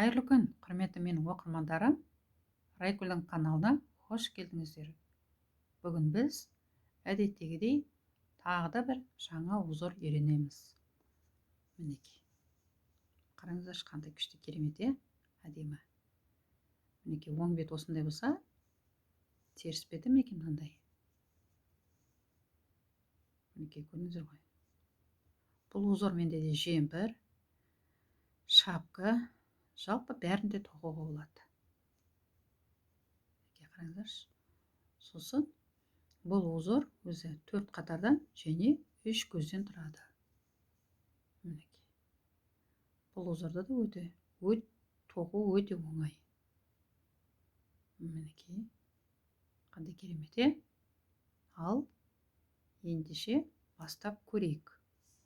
Қайырлы күн, құрметті менің оқырмандарым. Райгүлдің каналына қош келдіңіздер. Бүгін біз әдеттегідей тағы да бір жаңа узор үйренеміз. Мінекей. Қараңыздаршы, қандай күшті, керемет, әдемі. Мінекей, оң бет осындай болса, теріс беті мінекей мынандай. Мінекей, көрдіңіздер ғой. Бұл узор менде де жемпір, шапка, жалпы бәрінде тоқуға болады. Қараңыздаршы. Сосын бұл узор өзі 4 қатардан және 3 көзден тұрады. Мінекей. Бұл узорда да тоқу өте оңай. Мінекей. Қандай керемет, Ал ендеше бастап көрейік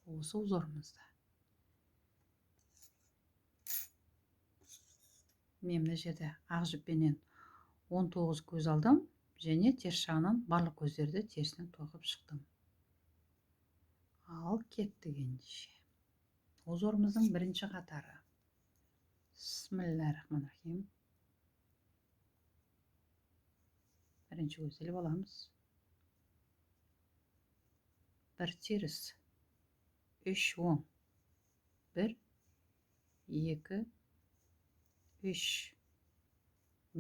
осы узорымызды. Мен мына жерде ақ жіппенен 19 көз алдым және теріс жағынан барлық көздерді терісінен тоқып шықтым. Ал кеттік ендеше. Узорымыздың бірінші қатары. Бисмиллахиррахманиррахим. Бірінші көзді іліп аламыз. Бір теріс, 3 оң. 1, 2, 3.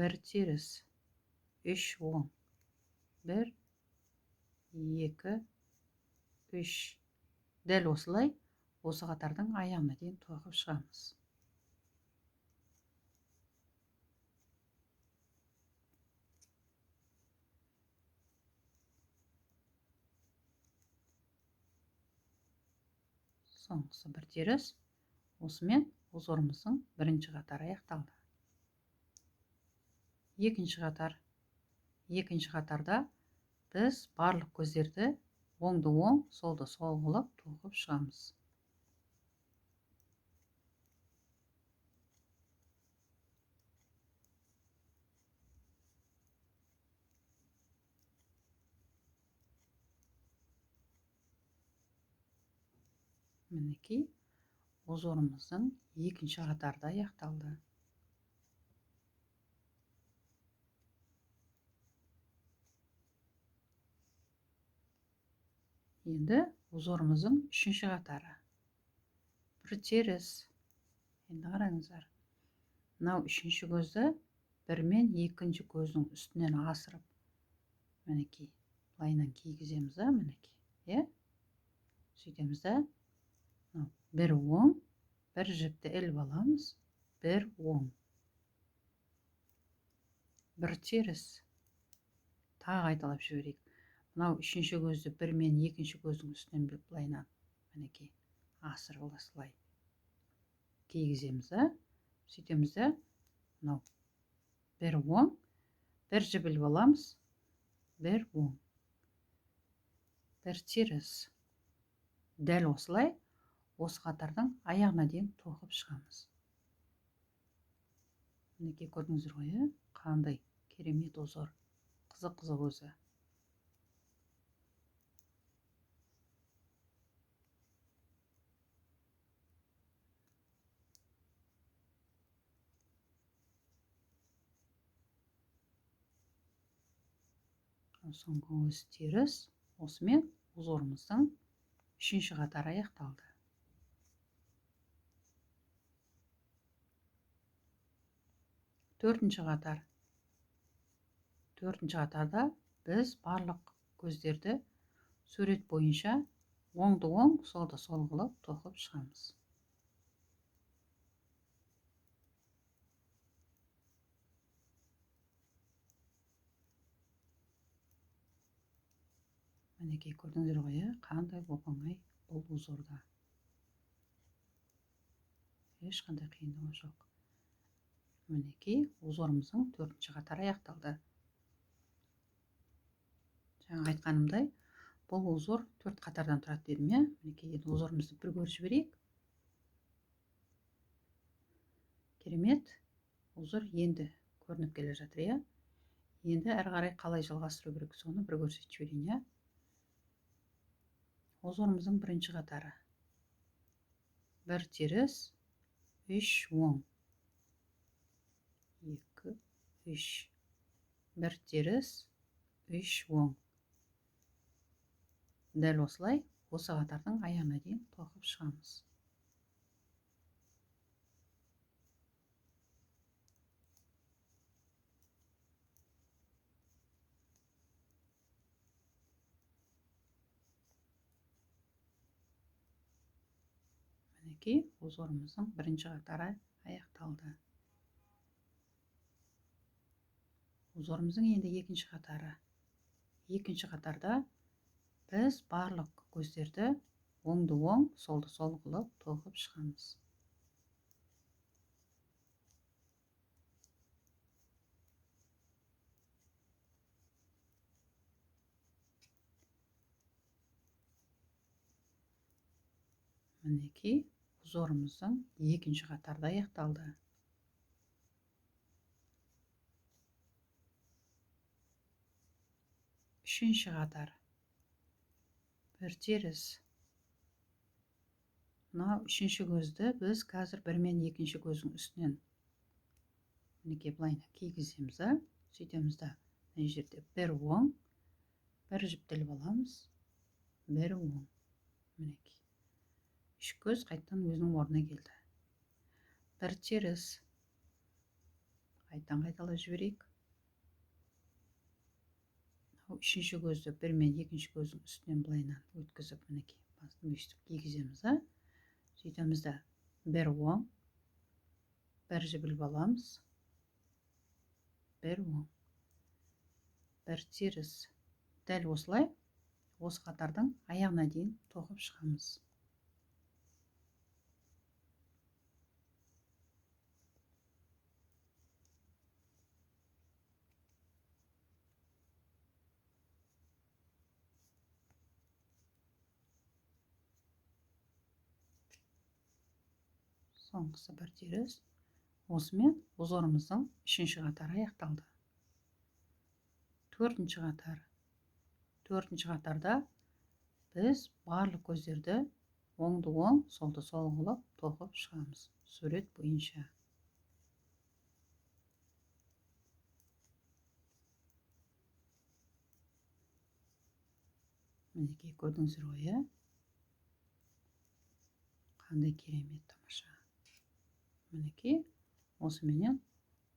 Бір теріс, 3 оң. 1, 2, 3. Дәл осылай осы қатардың аяғына дейін тоқып шығамыз. Соңғысы бір теріс. Осымен узорымыздың бірінші қатары аяқталды. Екінші қатар. Екінші қатарда біз барлық көздерді оңды оң, солды сол қылып тоқып шығамыз. Мінекей, узорымыздың екінші қатарда аяқталды. Енді узорымыздың үшінші қатары. Бір теріс. Енді қараңыздар. Мынау үшінші көзді бірмен екінші көздің үстінен асырып, мінекей, лайнан кигіземіз, мінекей. Сөйтеміз да, бір оң, бір жіпті іліп аламыз, бір оң. Бір теріс. Тағы айталап жіберейік. Мынау үшінші көзді бірмен екінші көздің үстінен бұлайнан, мінекей, асырып осылай кигіземіз, сөйтеміз да, мынау бір оң, бір жіп іліп аламыз, бір оң. Бір теріс. Дәл осылай осы қатардың аяғына дейін тоқып шығамыз. Мінекей, көрдіңіздер ғой, қандай керемет узор. Қызық өзі. Соңғы өзі теріс. Осымен узорымыздың үшінші қатары аяқталды. Төртінші қатар. Төртінші қатарда біз барлық көздерді сурет бойынша оңды оң, солды сол қылып тоқып шығамыз. Мінекей, көрдіңіздер ғой, қандай оңай бұл узорда. Ешқандай қиындығы жоқ. Мінекей, узорымыздың төртінші қатары аяқталды. Жаңа айтқанымдай, бұл узор 4 қатардан тұрады дедім, Мінекей, узорымызды бір көріп жіберейік. Керемет, узор енді көрініп келе жатыр, Енді әрі қарай қалай жалғастыру керек, соны бір көрсетіп жіберейін, Узорымыздың бірінші қатары. Бір теріс, 3 оң. 3. Бір теріс, 3 оң. Дәл осылай осы қатардың аяғына дейін тоқып шығамыз. Мінекей, узорымыздың бірінші қатары аяқталды. Узорымыздың енді екінші қатары. Екінші қатарда біз барлық көздерді оңды оң, солды сол қылып тоқып шығамыз. Мінекей, узорымыздың екінші қатарда аяқталды. Үшінші қатар. Бір теріс. Мына үшінші көзді біз қазір бір мен екінші көздің үстінен мінекей былайына кигіземіз. Сөйтеміз да, мына жерде бір оң, бір жіптеліп аламыз, бір оң. Мінекей. Үш көз қайттан өзінің орнына келді. Бір теріс. Қайттан қайталап жіберейік. Үшінші көзді бір мен екінші көздің үстінен былайынан өткізіп, мінекей, басын өйстіп кигіземіз. Сөйтеміз да, бір оң, бір жібіліп аламыз, бір оң, бір теріс. Дәл осылай осы қатардың аяғына дейін тоқып шығамыз. Соңғысы бір теріс. Осымен узорымыздың үшінші қатары аяқталды. Төртінші қатар. Төртінші қатарда біз барлық көздерді оңды оң, солды сол қылып тоқып шығамыз. Сурет бойынша. Мінекей, көрдіңіздер ғой, қандай керемет, тамаша. Мінекей, осыменен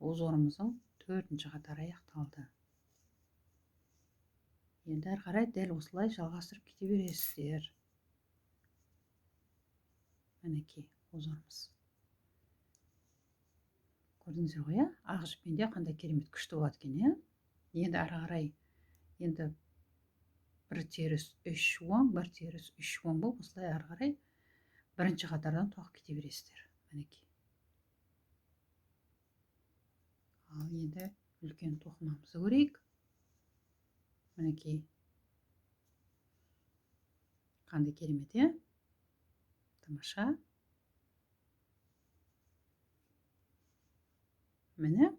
узорымыздың төртінші қатары аяқталды. Енді әрі қарай дәл осылай жалғастырып кете бересіздер. Мінекей, узорымыз. Көрдіңіздер ғой, ақ жіппенде қандай керемет күшті болады екен. Енді әрі қарай, енді бір теріс, үш оң, бір теріс, үш оң болып, осылай әрі қарай бірінші қатардан тоқып кете бересіздер. Мінекей. Ал енді үлкен тоқымамызды көрейік. Мінекей. Қандай керемет, тамаша. Міне,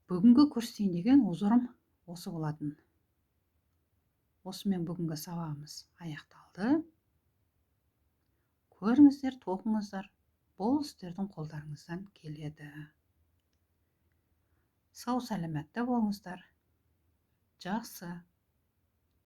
бүгінгі көрсетейін деген узорым осы болатын. Осымен бүгінгі сабағымыз аяқталды. Көріңіздер, тоқыңыздар, бұл сіздердің қолдарыңыздан келеді. Сау сәлемәтті болыңыздар. Жақсы.